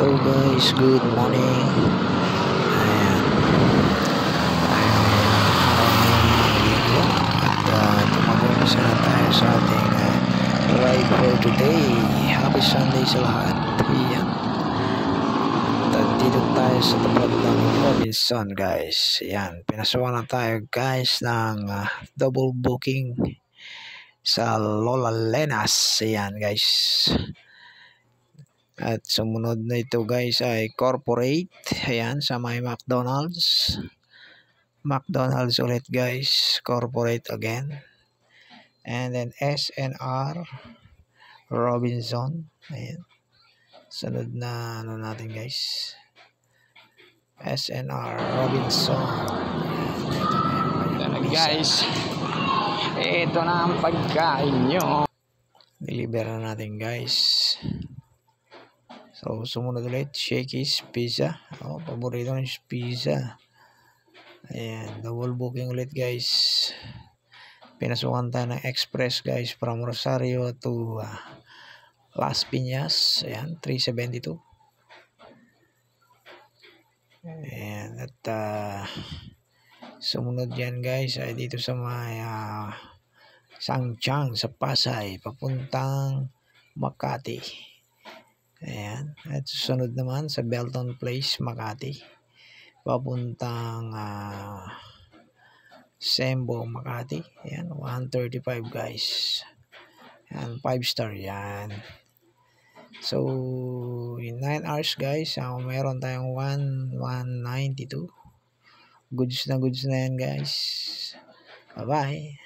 Hello guys, good morning. Ayan, tumag-umpisa na tayo sa ating ride for today. Happy Sunday sa lahat. Ayan, dito tayo sa tapat ng Robinson guys. Ayan, pinasuwa na tayo guys ng double booking sa Lola Lenas. Ayan guys. At sumunod na ito guys ay corporate. Ayan, sa may McDonald's. McDonald's ulit guys. Corporate again. And then SNR Robinson. Ayan. Sunod na ano natin guys. SNR Robinson. Ayan, guys. Ito na ang pagkain nyo. Deliver na natin guys. So, sumunod ulit, Shakey's Pizza. Paborito ng pizza. Ayan, double booking ulit guys. Pinasukan tayo ng express guys from Rosario to Las Piñas. Ayan, 372. Ayan, at sumunod yan guys ay dito sa may Sangchang sa Pasay, papuntang Makati. Ayan, at susunod naman sa Belton Place, Makati, papuntang Sembo, Makati. Ayan, 135 guys. Ayan, 5-star yan. So, in 9 hours guys, meron tayong 192. Goods na yan guys. Bye-bye.